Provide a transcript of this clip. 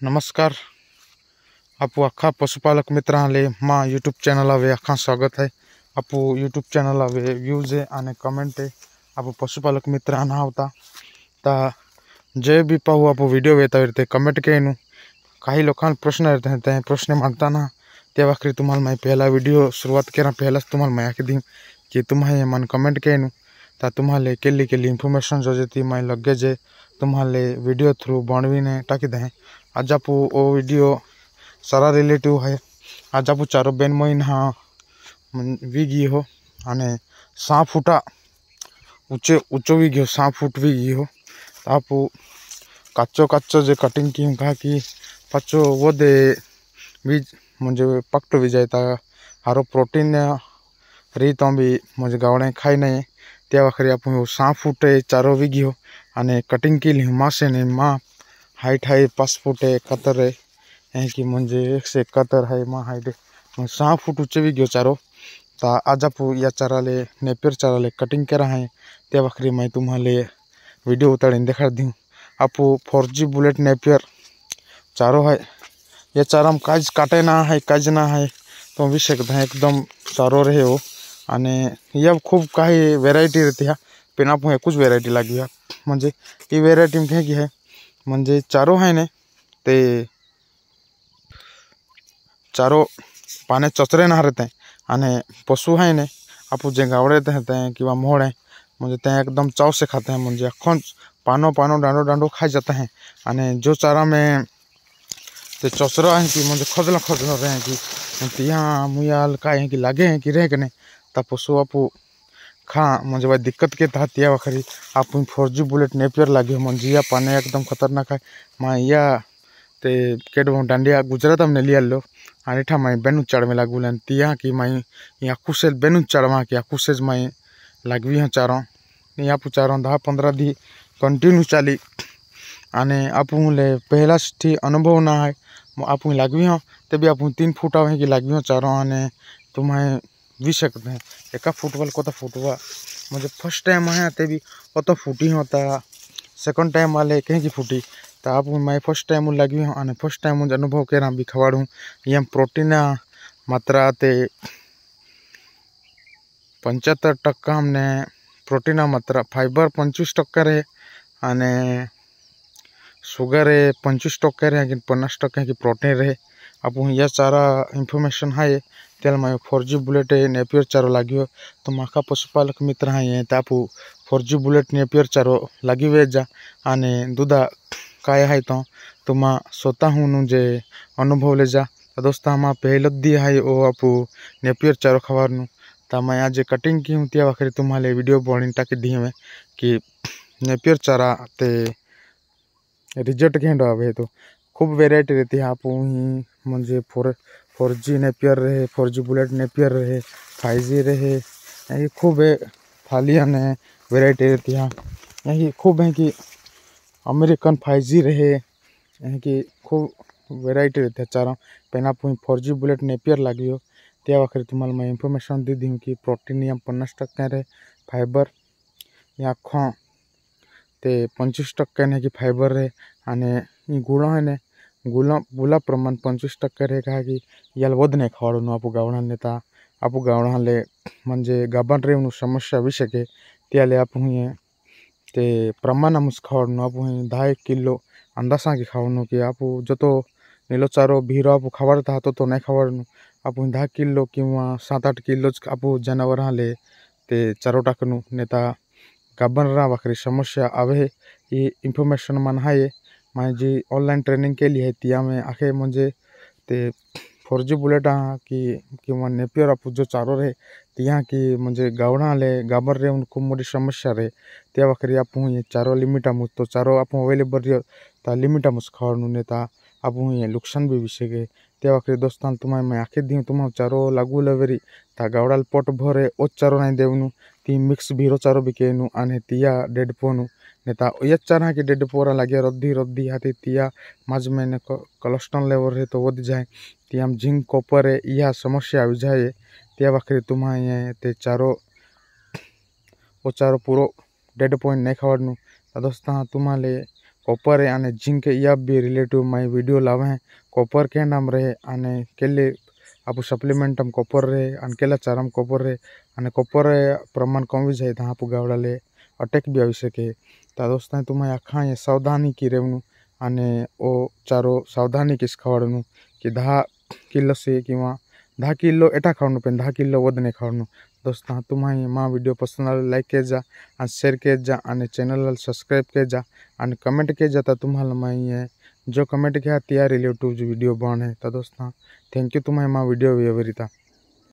नमस्कार. आपू अख्खा पशुपालक मित्रांले मा यूट्यूब चॅनल वे अख्खा स्वागत आहे. आपू यूट्यूब चॅनल वे व्ह्यूज आहे आणि कमेंट आहे. आपू पशुपालक मित्रांना होता ता जे भी पाहू आपू व्हिडिओ येता ते कमेंट केनु काही लोकांना प्रश्न येतात ते प्रश्न मागताना त्या वाकरी तुम्हाला मैं पहला व्हिडिओ सुरुवात करा पहलाच तुम्हाला मैं आखी दी कि तुम्हाला मन कमेंट केनु ता तुम्हाला केली इन्फॉर्मेशन जो जेती मैं लगे जे तुम्हाला वीडियो थ्रू बनवीने टाकी दे. आज आप वो वीडियो सारा रिलेटिव है. आज आप चारो बेन महीन हाँ वीगी हो आणि 6 फुटा उच्च वीगी हो 6 फुट वीगी हो. आप काचो जे कटिंग की कहा कि पाचो वो दे बीज म्हणजे पक्ट विजायता हारो प्रोटीन री तो भी म्हणजे गावड़े खाई नहीं त्या वखरी आप 6 फुट चारो वीगी हो आणि कटिंग केली माँ से नहीं माँ हाइट है 5 फुट 71 है कि म्हणजे 171 है माँ हाइट 6 फुट ऊंचे भी गयो चारो. ता आज आप या चाराले नेपियर चाराले कटिंग करा है त्या वखरी मैं तुम्हारे वीडियो उतारी दिखा दी. आप 4G बुलेट नेपियर चारो है. ये चारा में काज काटे ना है काज ना है तो भी सकता है एकदम चारो रहे हो. आणि यह खूब काही वेरायटी रहती है पण आप कुछ वेरायटी लगी है म्हणजे ये वेरायटी में की है म्हणजे चारो है ने ते चारो पाने चचरे ना रहते हैं आणि पशु है ने आप जे गावड़े रहते हैं कि मोड़ है म्हणजे ते एकदम चाव से खाते हैं म्हणजे अखों पानो डांडो खाई जाते हैं. आणि जो चारा में ते चचरा है कि म्हणजे खजला रहे हैं कि यहाँ मुयाल का है कि लागे हैं कि रह के नहीं ता पशु आप खा म्हणजे भाई दिक्कत के तहत या वखरी आप 4G बुलेट नेपियर लगे म्हणजे या पाने एकदम खतरनाक है. मैं या ते केड डांडिया गुजरात हमने लिया लो आणि ठा मैं बेनु चढ़ में लागू लन तिया कि मैं यहाँ कुशल बेनु चढ़वा कि कुशेज मैं लगवी हूँ चारों यहाँ पुचारों 10-15 दी कंटिन्यू चाली आणि आप ले पहला थी अनुभव ना है आप लगवी हूँ तभी आप 3 फुट है कि लगवी हूँ चारों आणि तुम्हें भी सकते हैं एका फुटबॉल को तो फुटवा म्हणजे फर्स्ट टाइम है तभी वो तो फूटी होता सेकंड टाइम वाले कहीं की फूटी तो आप मैं फर्स्ट टाइम लगी हूँ और फर्स्ट टाइम मुझे अनुभव कर भी खवाड़ूँ ये प्रोटीन मात्रा ते 75% हमने प्रोटीन मात्रा फाइबर 25% रहे आणि शुगर 25% रहे 50% की प्रोटीन रहे. आपण या चारा इन्फॉर्मेशन है त्याला मैं 4G बुलेट नेपियर चारो लगी हो तो माका पशुपालक मित्र है तो आप 4G बुलेट नेपियर चारो लगी वे जा आणि दुधा काय है तो तुम स्वतः हूँ जे अनुभव ले जा. तो दोस्त हम पहले दी है वो आप नेपियर चारो खवारनु तो मैं आज कटिंग की हूँ त्या वखरी तुम्हारे वीडियो बनी टाकी दी में कि नेपियर चारा ते रिजल्ट घेंडो आवे तो खूब वेरायटी रहती है. आप म्हणजे 4G नेपियर रहे 4G बुलेट नेपियर रहे 5G रहे यही खूब थाली ने वेरायटी रहती है. यही खूब है कि अमेरिकन 5G रहे यही कि खूब वेरायटी रहती है चारों पेन. आप 4G बुलेट नेपियर लगी हो त्या वखरी तुम्हाला मैं इन्फॉर्मेशन दी दी हूँ कि प्रोटीन यहाँ 50% रहे फाइबर यहाँ खो ते 25% है कि फाइबर रहे आणि गुळा है ने गुला प्रमाण 25% रहे कहा कि याला वध नाही खवाडून आप गावणा नेता आप गावणाले म्हणजे गाभण रेवणू समस्या विषय के त्याले आप ते प्रमाण मुस खवाडून आप 10 किलो अंदासा की खावणू कि आप जो तो नीलो चारो भीरो आप खवाडता तो नहीं खवाडून आप 10 किलो किंवा 7-8 किलो आप जनावर हाले ते चारो टाकणू नेता गाभण रा वखरी समस्या आवे ये इन्फॉर्मेशन मन है. मैं जी ऑनलाइन ट्रेनिंग केली है तिया में आखे म्हणजे ते 4G बुलेट की किंवा नेपियर आप जो चारो रहे तिया की म्हणजे गावणा ले गाभण रे खूब मोटी समस्या रहे त्या वखरी आप ये चारो लिमिटा मुझ तो चारो आप अवेलेबल रहे ता लिमिटा मुझ खवाड़ू नेता आप ये नुकसान भी विषय गए त्या वखरी दोस्तान तुम्हें मैं आखे दी तुम्हें चारो लागू लवेरी ता गावड़ाल पोट भरे ओ चारो नहीं देवनु ती मिक्स भीरो चारो बिकेनु आने तिया डेड पोनु नेता ये चारा कि डेड पोरा लगे रद्दी हाथी तिया माज में कोलेस्ट्रॉल लेवल रहे तो वध जाए तिया जिंक कॉपर यह समस्या आ जाए त्या वखरी तुम्हें ते चारो वो चारो पूरो डेड पॉइंट नहीं खवाड़नु. दोस्ता तुम्हारे कॉपर है और जिंक या भी रिलेटिव मैं वीडियो लावे हैं कॉपर के नाम रहे और केले आप सप्लीमेंट हम कॉपर रहे और केला चाराम कॉपर रहे और कॉपर प्रमाण कमी जाए तो आप गावड़ाले अटैक भी आई सके। तो दोस्तों तुम्हें आखा ये सावधानी की रेवनु અને ओ चारो सावधानी किस खावाड़नु कि 10 किलो से कि 10 किलो एटा खावनु पे 10 किलो वध नहीं खावनु। दोस्तों तुम्हें माँ वीडियो पसंद आए लाइक के जा और शेयर के जा और चैनल सब्सक्राइब के जा और कमेंट के जा तुम्हारा मैं जो कमेंट किया त्या रिलेटिव जो वीडियो बन है। तो दोस्तों थैंक यू तुम्हें माँ वीडियो व्यवहारिता।